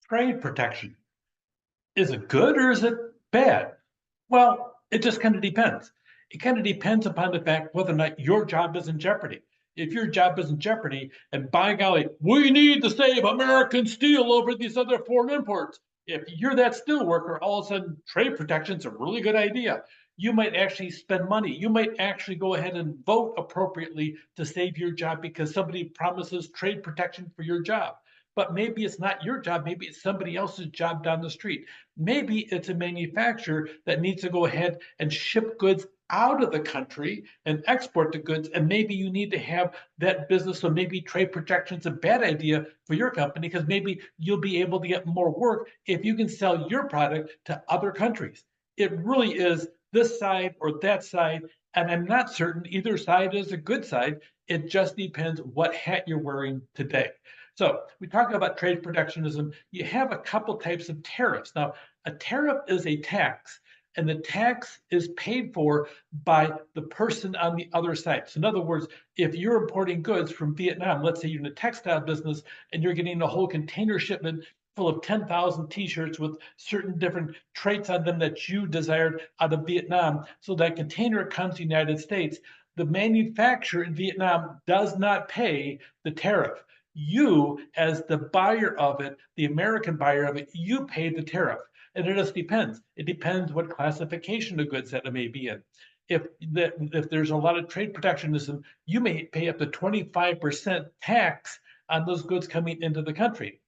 Trade protection. Is it good or is it bad? Well, it just kind of depends. It kind of depends upon the fact whether or not your job is in jeopardy. If your job is in jeopardy, and by golly, we need to save American steel over these other foreign imports. If you're that steel worker, all of a sudden trade protection is a really good idea. You might actually spend money. You might actually go ahead and vote appropriately to save your job because somebody promises trade protection for your job. But maybe it's not your job. Maybe it's somebody else's job down the street. Maybe it's a manufacturer that needs to go ahead and ship goods out of the country and export the goods. And maybe you need to have that business. So maybe trade protection is a bad idea for your company because maybe you'll be able to get more work if you can sell your product to other countries. It really is this side or that side. And I'm not certain either side is a good side. It just depends what hat you're wearing today. So we talk about trade protectionism. You have a couple types of tariffs. Now, a tariff is a tax, and the tax is paid for by the person on the other side. So in other words, if you're importing goods from Vietnam, let's say you're in a textile business and you're getting a whole container shipment full of 10,000 t-shirts with certain different traits on them that you desired out of Vietnam. So that container comes to the United States. The manufacturer in Vietnam does not pay the tariff. You, as the buyer of it, the American buyer of it, you pay the tariff. And it just depends. It depends what classification of goods that it may be in. If there's a lot of trade protectionism, you may pay up to 25% tax on those goods coming into the country.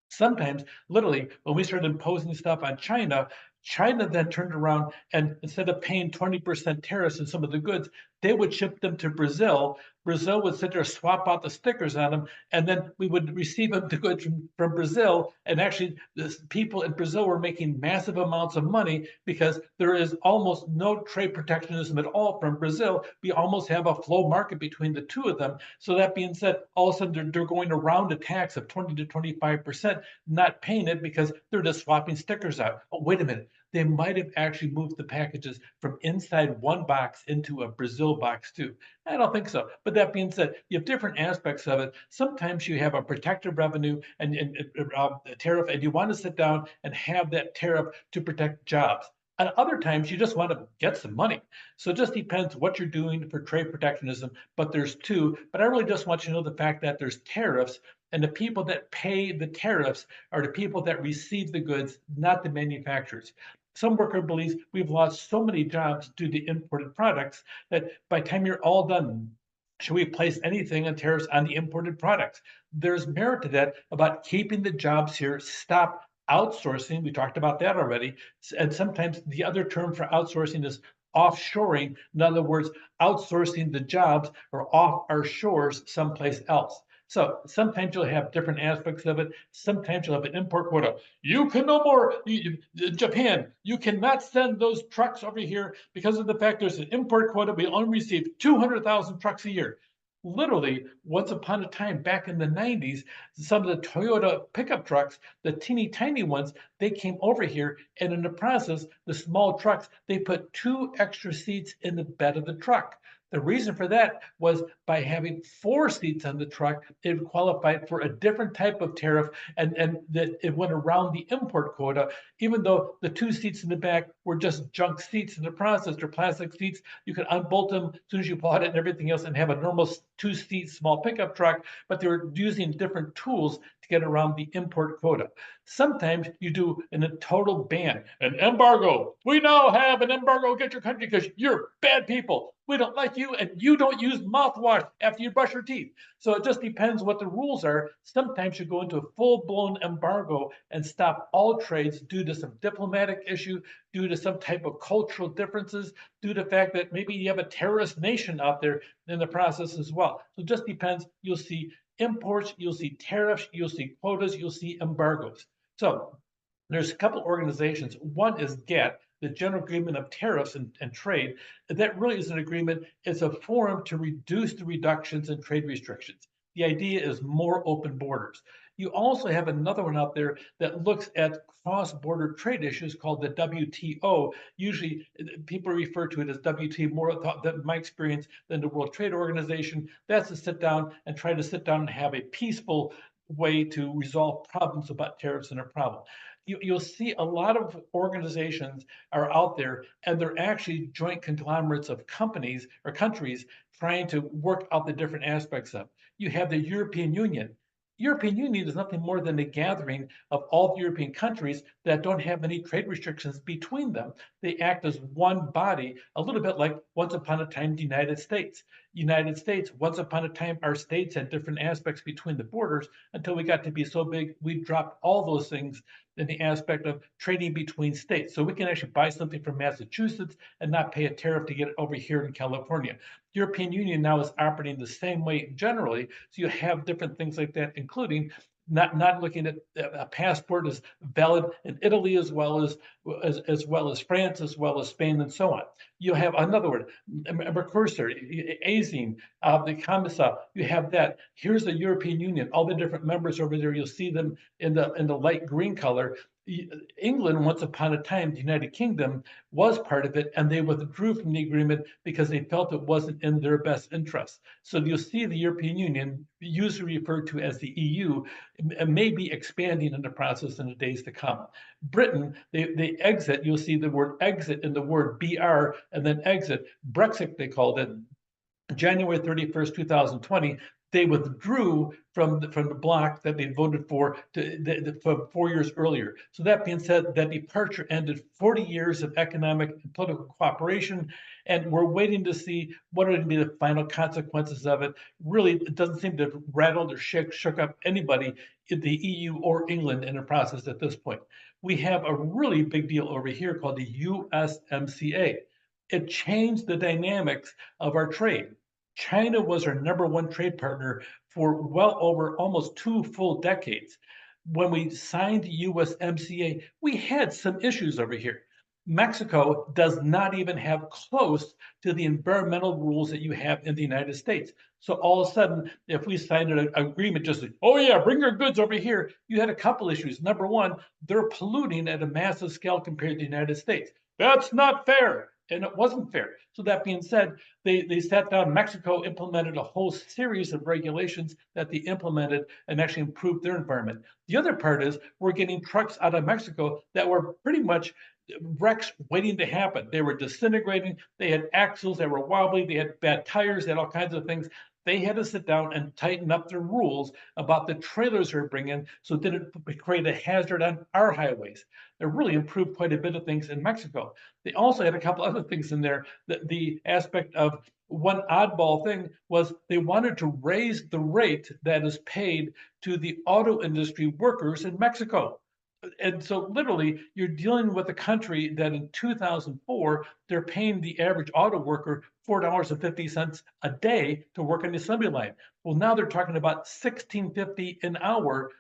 Sometimes, literally, when we started imposing stuff on China, China then turned around and instead of paying 20% tariffs on some of the goods, they would ship them to Brazil. Brazil would sit there, swap out the stickers on them, and then we would receive the goods from Brazil. And actually, the people in Brazil were making massive amounts of money because there is almost no trade protectionism at all from Brazil. We almost have a flow market between the two of them. So that being said, all of a sudden they're going around a tax of 20 to 25%, not paying it because they're just swapping stickers out. Oh, wait a minute. They might have actually moved the packages from inside one box into a Brazil box too. I don't think so. But that being said, you have different aspects of it. Sometimes you have a protective revenue and a tariff, and you want to sit down and have that tariff to protect jobs. And other times you just want to get some money. So it just depends what you're doing for trade protectionism. But there's two. But I really just want you to know the fact that there's tariffs, and the people that pay the tariffs are the people that receive the goods, not the manufacturers. Some worker believes we've lost so many jobs due to imported products that by the time you're all done, should we place anything on tariffs on the imported products? There's merit to that about keeping the jobs here, stop outsourcing. We talked about that already. And sometimes the other term for outsourcing is offshoring. In other words, outsourcing the jobs or off our shores someplace else. So sometimes you'll have different aspects of it. Sometimes you'll have an import quota. You can no more, Japan, you cannot send those trucks over here because of the fact there's an import quota. We only receive 200,000 trucks a year. Literally, once upon a time back in the 90s, some of the Toyota pickup trucks, the teeny tiny ones, they came over here. And in the process, the small trucks, they put 2 extra seats in the bed of the truck. The reason for that was by having 4 seats on the truck, it qualified for a different type of tariff, and that it went around the import quota, even though the 2 seats in the back were just junk seats in the process. They're plastic seats. You could unbolt them as soon as you bought it and everything else and have a normal 2-seat small pickup truck, but they were using different tools to get around the import quota. Sometimes you do a total ban, an embargo. We now have an embargo against your country because you're bad people. We don't like you, and you don't use mouthwash after you brush your teeth. So it just depends what the rules are. Sometimes you go into a full-blown embargo and stop all trades due to some diplomatic issue, due to some type of cultural differences, due to the fact that maybe you have a terrorist nation out there in the process as well. So it just depends. You'll see imports, you'll see tariffs, you'll see quotas, you'll see embargoes. So there's a couple organizations. One is GATT, the General Agreement of Tariffs and Trade. That really is an agreement. It's a forum to reduce the reductions in trade restrictions. The idea is more open borders. You also have another one out there that looks at cross-border trade issues called the WTO. Usually people refer to it as WTO more, in my experience, than the World Trade Organization. That's to sit down and try to sit down and have a peaceful way to resolve problems about tariffs and a problem. You'll see a lot of organizations are out there, and they're actually joint conglomerates of companies or countries trying to work out the different aspects of. You have the European Union. European Union is nothing more than a gathering of all the European countries that don't have any trade restrictions between them. They act as one body, a little bit like once upon a time the United States. United States, once upon a time, our states had different aspects between the borders until we got to be so big, we dropped all those things in the aspect of trading between states. So we can actually buy something from Massachusetts and not pay a tariff to get it over here in California. The European Union now is operating the same way generally. So you have different things like that, including not looking at a passport as valid in Italy as well as France, as well as Spain, and so on. You have another word, Mercosur, ASEAN, the COMESA. You have that. Here's the European Union. All the different members over there. You'll see them in the light green color. England, once upon a time, the United Kingdom was part of it, and they withdrew from the agreement because they felt it wasn't in their best interest. So you'll see the European Union, usually referred to as the EU, may be expanding in the process in the days to come. Britain, they exit, you'll see the word exit in the word BR and then exit. Brexit, they called it. January 31st, 2020, they withdrew from the bloc that they voted for from 4 years earlier. So that being said, that departure ended 40 years of economic and political cooperation, and we're waiting to see what are going to be the final consequences of it. Really, it doesn't seem to have rattled or shook up anybody in the EU or England in the process at this point. We have a really big deal over here called the USMCA. It changed the dynamics of our trade. China was our number one trade partner for well over almost 2 full decades. When we signed the USMCA, we had some issues over here. Mexico does not even have close to the environmental rules that you have in the United States. So all of a sudden, if we signed an agreement just like, oh yeah, bring your goods over here, you had a couple issues. Number one, they're polluting at a massive scale compared to the United States. That's not fair. And it wasn't fair. So that being said, they sat down. Mexico implemented a whole series of regulations that they implemented and actually improved their environment. The other part is we're getting trucks out of Mexico that were pretty much wrecks waiting to happen. They were disintegrating. They had axles that were wobbly. They had bad tires. They had all kinds of things. They had to sit down and tighten up their rules about the trailers they're bringing so it didn't create a hazard on our highways. They really improved quite a bit of things in Mexico. They also had a couple other things in there. The aspect of one oddball thing was they wanted to raise the rate that is paid to the auto industry workers in Mexico. And so literally you're dealing with a country that in 2004 they're paying the average auto worker $4.50 a day to work on the assembly line. Well, now they're talking about $16.50 an hour,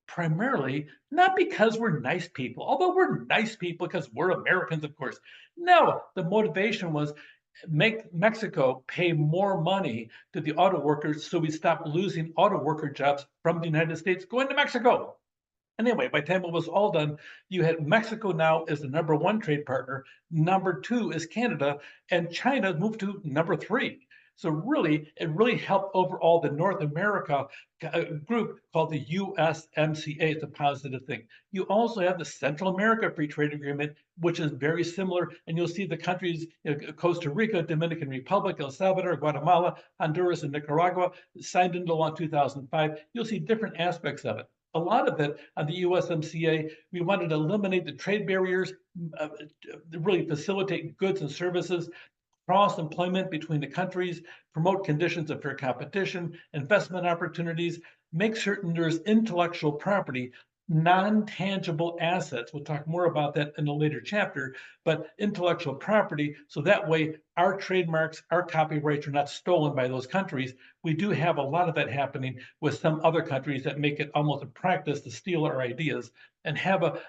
primarily not because we're nice people, although we're nice people because we're Americans, of course. No, the motivation was make Mexico pay more money to the auto workers so we stop losing auto worker jobs from the United States going to Mexico. Anyway, by the time it was all done, you had Mexico now as the number one trade partner, number two is Canada, and China moved to number three. So really, it really helped overall the North America group called the USMCA. It's a positive thing. You also have the Central America Free Trade Agreement, which is very similar, and you'll see the countries, Costa Rica, Dominican Republic, El Salvador, Guatemala, Honduras, and Nicaragua signed into law in 2005. You'll see different aspects of it. A lot of it on the USMCA, we wanted to eliminate the trade barriers, really facilitate goods and services, cross employment between the countries, promote conditions of fair competition, investment opportunities, make certain there's intellectual property, non-tangible assets. We'll talk more about that in a later chapter, but intellectual property. So that way our trademarks, our copyrights are not stolen by those countries. We do have a lot of that happening with some other countries that make it almost a practice to steal our ideas and have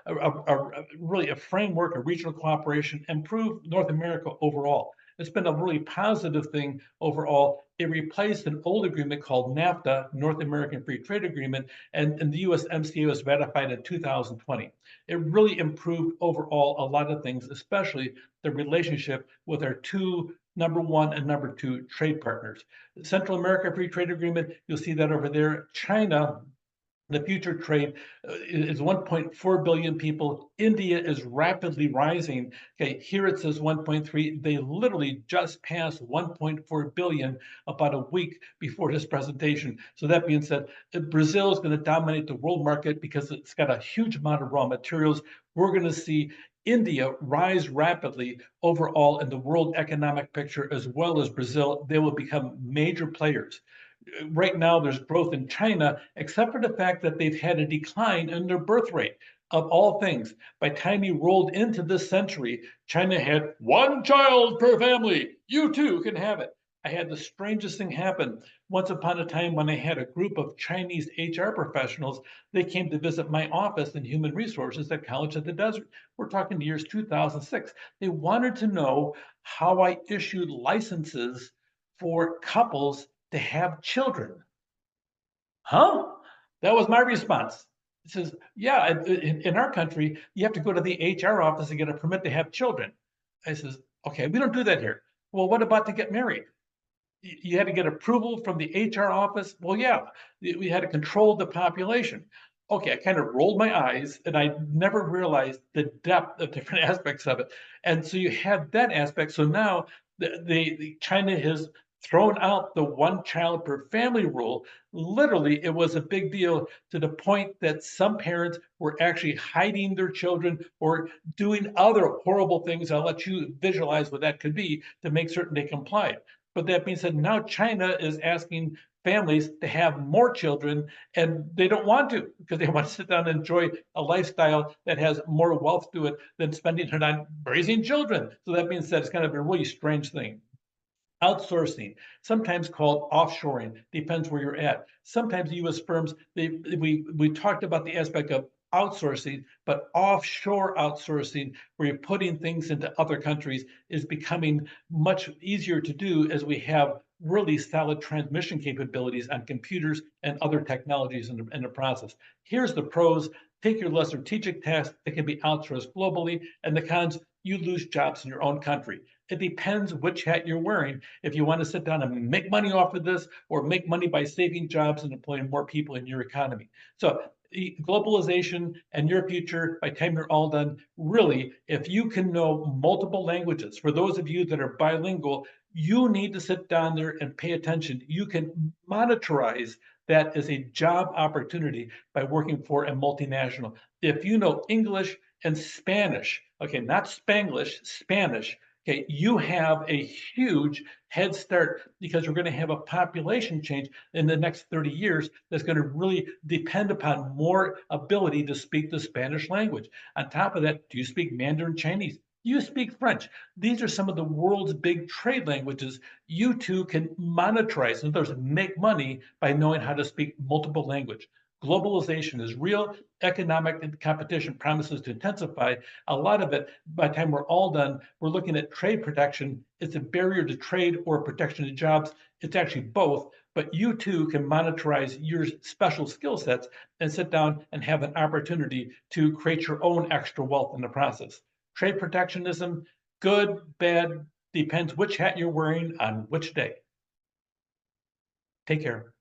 really a framework of regional cooperation, improve North America overall. It's been a really positive thing overall. It replaced an old agreement called NAFTA, North American Free Trade Agreement, and the USMCA was ratified in 2020. It really improved overall a lot of things, especially the relationship with our two number one and number two trade partners. The Central America Free Trade Agreement, you'll see that over there. China The future trade is 1.4 billion people. India is rapidly rising. Okay, here it says 1.3. They literally just passed 1.4 billion about a week before this presentation. So that being said, Brazil is going to dominate the world market because it's got a huge amount of raw materials. We're going to see India rise rapidly overall in the world economic picture, as well as Brazil. They will become major players. Right now there's growth in China, except for the fact that they've had a decline in their birth rate. Of all things, by the time you rolled into this century, China had one child per family. You too can have it. I had the strangest thing happen. Once upon a time, when I had a group of Chinese HR professionals, they came to visit my office in human resources at College of the Desert. We're talking the years 2006. They wanted to know how I issued licenses for couples to have children. Huh? That was my response. It says, yeah, in our country, you have to go to the HR office and get a permit to have children. I says, okay, we don't do that here. Well, what about to get married? You had to get approval from the HR office. Well, yeah, we had to control the population. Okay, I kind of rolled my eyes and I never realized the depth of different aspects of it. And so you have that aspect. So now the China has thrown out the one child per family rule. Literally, it was a big deal to the point that some parents were actually hiding their children or doing other horrible things. I'll let you visualize what that could be to make certain they complied. But that being said, now China is asking families to have more children, and they don't want to because they want to sit down and enjoy a lifestyle that has more wealth to it than spending it on raising children. So that being said, it's kind of a really strange thing. Outsourcing, sometimes called offshoring, depends where you're at. Sometimes U.S. firms, we talked about the aspect of outsourcing, but offshore outsourcing, where you're putting things into other countries, is becoming much easier to do as we have really solid transmission capabilities on computers and other technologies in the process. Here's the pros. Take your less strategic tasks that can be outsourced globally, and the cons, you lose jobs in your own country. It depends which hat you're wearing. If you want to sit down and make money off of this or make money by saving jobs and employing more people in your economy. So globalization and your future, by the time you're all done, really, if you can know multiple languages, for those of you that are bilingual, you need to sit down there and pay attention. You can monetize that as a job opportunity by working for a multinational. If you know English and Spanish, okay, not Spanglish, Spanish, okay, you have a huge head start because we're going to have a population change in the next 30 years that's going to really depend upon more ability to speak the Spanish language. On top of that, do you speak Mandarin Chinese? You speak French. These are some of the world's big trade languages. You too can monetize, in other words, make money by knowing how to speak multiple language. Globalization is real. Economic competition promises to intensify. A lot of it, by the time we're all done, we're looking at trade protection. It's a barrier to trade or protection to jobs. It's actually both, but you too can monetize your special skill sets and sit down and have an opportunity to create your own extra wealth in the process. Trade protectionism, good, bad, depends which hat you're wearing on which day. Take care.